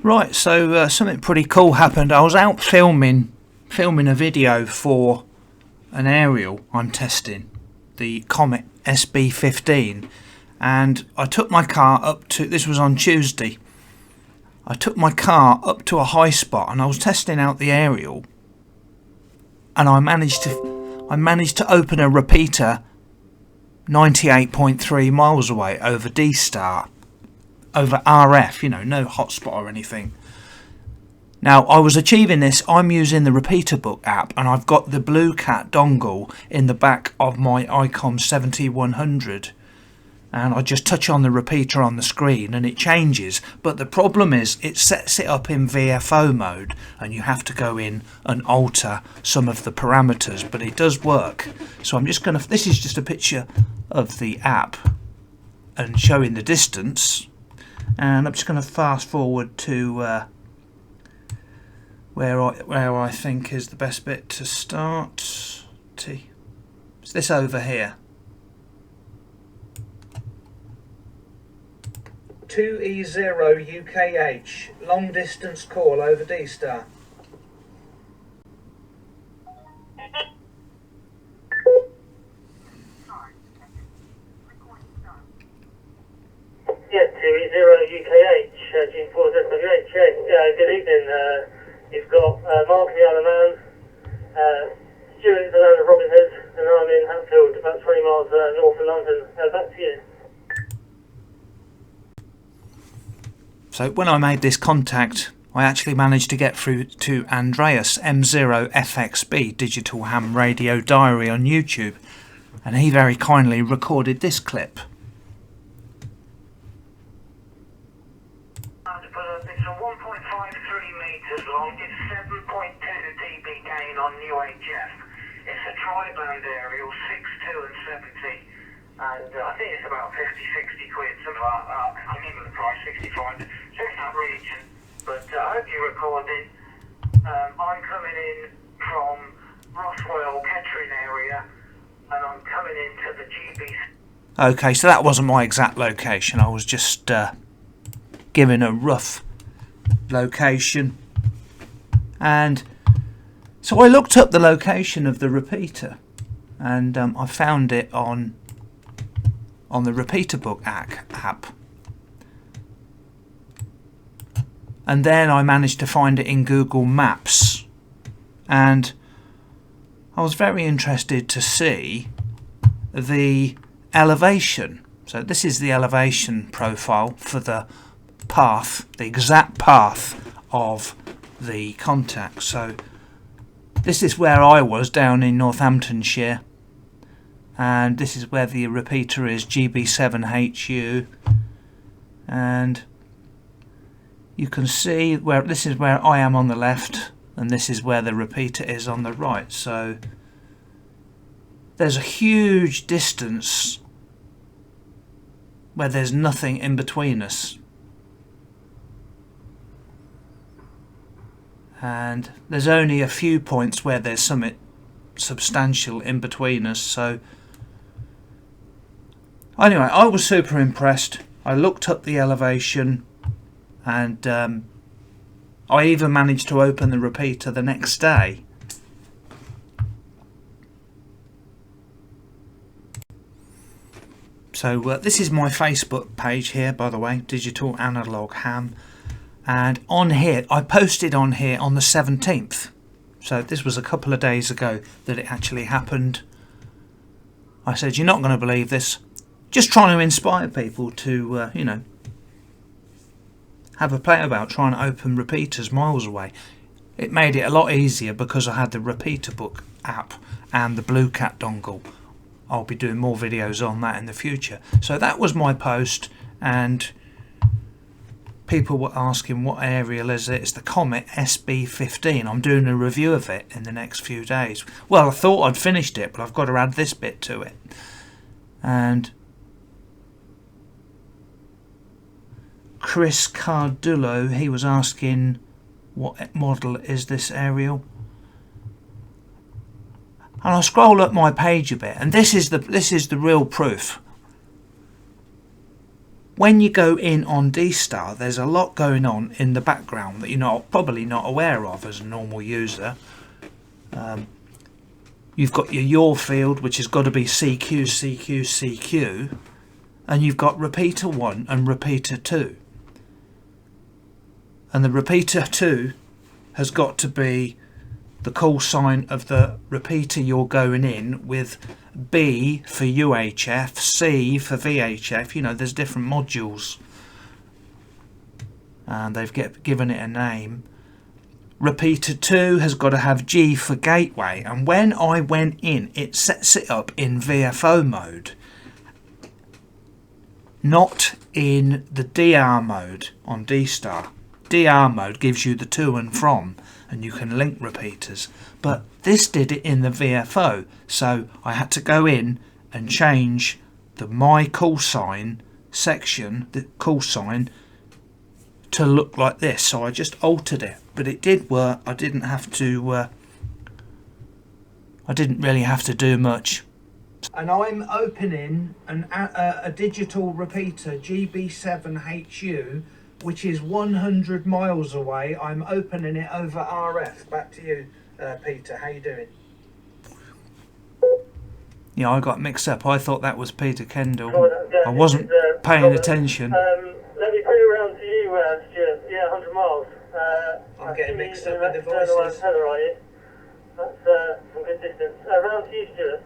Right, so something pretty cool happened. I was out filming a video for an aerial I'm testing, the Comet SB15, and I took my car up to, this was on Tuesday, I took my car up to a high spot and I was testing out the aerial, and I managed to open a repeater 98.3 miles away over D-Star, over RF, you know, no hotspot or anything. Now, I was achieving this, I'm using the Repeater Book app, and I've got the Blue Cat dongle in the back of my ICOM 7100, and I just touch on the repeater on the screen and it changes, but the problem is it sets it up in VFO mode and you have to go in and alter some of the parameters, but it does work. So I'm just going to, this is just a picture of the app and showing the distance, and I'm just going to fast forward to where I think is the best bit to start. It's this over here. 2E0 UKH, long distance call over D-Star. Yeah, 2E0 UKH, June 4th, good evening. You've got Mark in the Isle of Man, Stuart in the land of Robin Hood, and I'm in Hatfield, about 20 miles north of London. Back to you. So when I made this contact, I actually managed to get through to Andreas M0FXB Digital Ham Radio Diary on YouTube, and he very kindly recorded this clip. It's a 1.53 metres long, it's 7.2 dB gain on UHF. It's a tri-band aerial, 62 and 70, and I think it's about 50-60 quid, something like that. I can't remember the price, 65, so it's that region. But I hope you recorded. I'm coming in from Rothwell, Kettering area, and I'm coming into the GB. Okay, so that wasn't my exact location, I was just given a rough location, and so I looked up the location of the repeater, and I found it on the Repeater Book app, and then I managed to find it in Google Maps, and I was very interested to see the elevation. So this is the elevation profile for the path, the exact path of the contact. So this is where I was, down in Northamptonshire, and this is where the repeater is, GB7HU, and you can see where this is where I am on the left, and this is where the repeater is on the right. So there's a huge distance where there's nothing in between us, and there's only a few points where there's something substantial in between us. So anyway, I was super impressed. I looked up the elevation, and I even managed to open the repeater the next day. So this is my Facebook page here, by the way, Digital Analog Ham, and on here, I posted on here on the 17th, so this was a couple of days ago that it actually happened. I said, you're not going to believe this, just trying to inspire people to you know, have a play about trying to open repeaters miles away. It made it a lot easier because I had the Repeater Book app and the Blue Cat dongle. I'll be doing more videos on that in the future. So that was my post, and people were asking what aerial is it. It's the Comet SB15. I'm doing a review of it in the next few days. Well, I thought I'd finished it, but I've got to add this bit to it. And Chris Cardullo, he was asking what model is this aerial. And I'll scroll up my page a bit, and this is the real proof. When you go in on D-Star, there's a lot going on in the background that you're probably not aware of as a normal user. You've got your field, which has got to be CQ, CQ, CQ, and you've got repeater 1 and repeater 2. And the repeater 2 has got to be the call sign of the repeater you're going in, with B for UHF, C for VHF. You know, there's different modules, and they've given it a name. Repeater 2 has got to have G for gateway, and when I went in, it sets it up in VFO mode, not in the DR mode on D-Star. DR mode gives you the to and from, and you can link repeaters, but this did it in the VFO, so I had to go in and change the my call sign section, the call sign, to look like this. So I just altered it, but it did work. I didn't really have to do much. And I'm opening a digital repeater, GB7HU, which is 100 miles away. I'm opening it over RF. Back to you, Peter. How you doing? Yeah, I got mixed up. I thought that was Peter Kendall. I wasn't paying attention. Let me put it around to you, Stuart. Yeah, 100 miles. I'm getting mixed up with the voices. That's some good distance. Around to you, Stuart.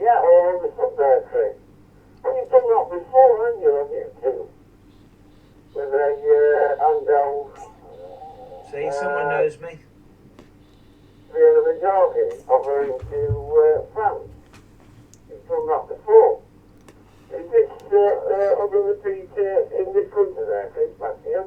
Yeah, I understood that thing. And you've done that before, haven't you, on YouTube? With See, someone knows me. The majority over into France. You've done that before. Is this other repeat in this country there, please, back here?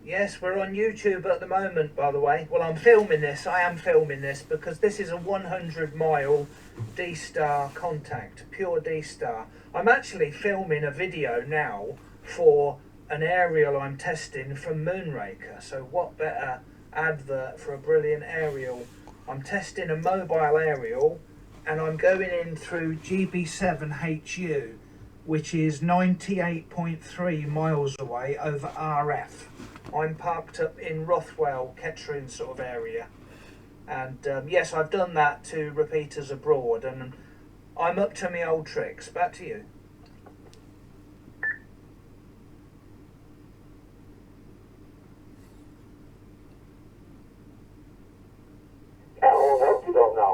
Yes, we're on YouTube at the moment, by the way. Well, I'm filming this. I am filming this because this is a 100-mile D-Star contact, pure D-Star. I'm actually filming a video now for an aerial I'm testing from Moonraker. So what better advert for a brilliant aerial? I'm testing a mobile aerial, and I'm going in through GB7HU, which is 98.3 miles away over RF. I'm parked up in Rothwell, Kettering sort of area, and yes, I've done that to repeaters abroad, and I'm up to my old tricks. Back to you.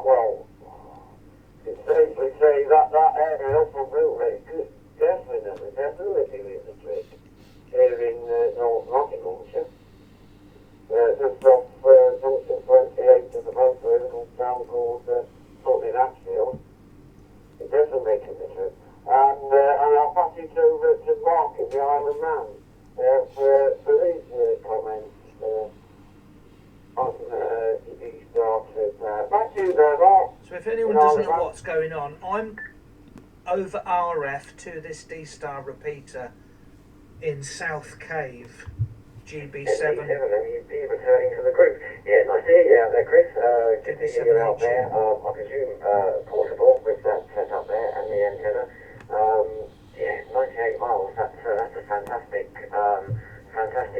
Well, you safely say that area from Moonraker could definitely give you the trick here in North Nottinghamshire. Just off junction 28 to the motorway, a little town called Sutton Hatfield. It definitely makes a difference. And I'll pass it over to Mark in the Isle of Man for these comments on D-Star trip. Back to you there, Mark. So if anyone doesn't know what's going on, I'm over RF to this D-Star repeater in South Cave, GB7. Returning to the group. Yeah, nice to hear you out there, Chris. Good to see you out there. I presume portable with that setup there and the antenna. Yeah, 98 miles. That's a fantastic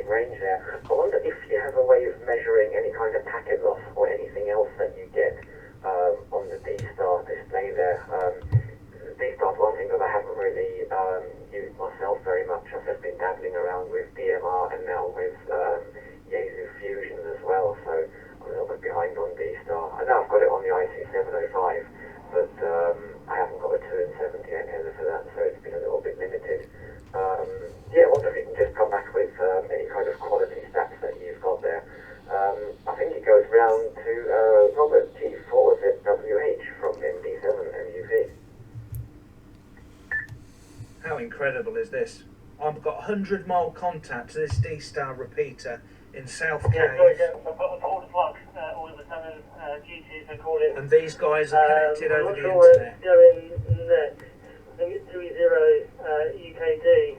range there. I wonder if you have a way of measuring any kind of packet loss or anything else that you get on the D-Star display there. D-Star's one thing that I haven't really used myself very much. I've just been dabbling around with DMR and now with Yaesu Fusion as well, so I'm a little bit behind on D-Star. I know I've got it on the IC705, but I haven't got a 2 and 70 antenna for that, so it's been a little bit limited. Yeah, I wonder if you can just come back with any kind of quality stats that you've got there. I think it goes round to Robert T4ZWH from MD7 MUV. How incredible is this? I've got 100-mile contact to this D-Star repeater in South Cave. Yeah, sorry, I've got the port plug, all of the Canon GTs they call it. And these guys are connected over the internet. internet. Going next. I think it's 30 UKD.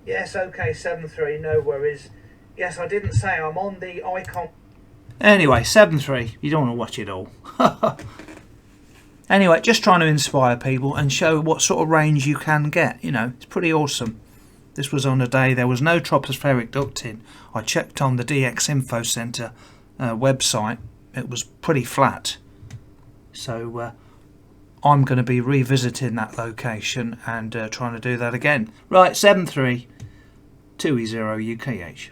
Yes, okay, 7-3, no worries. Yes, I didn't say I'm on the icon. Anyway, 7-3, you don't want to watch it all. Anyway, just trying to inspire people and show what sort of range you can get. You know, it's pretty awesome. This was on a day there was no tropospheric ducting. I checked on the DX Info Centre website. It was pretty flat. So I'm going to be revisiting that location and trying to do that again. Right, 7-3, 2E0 UKH.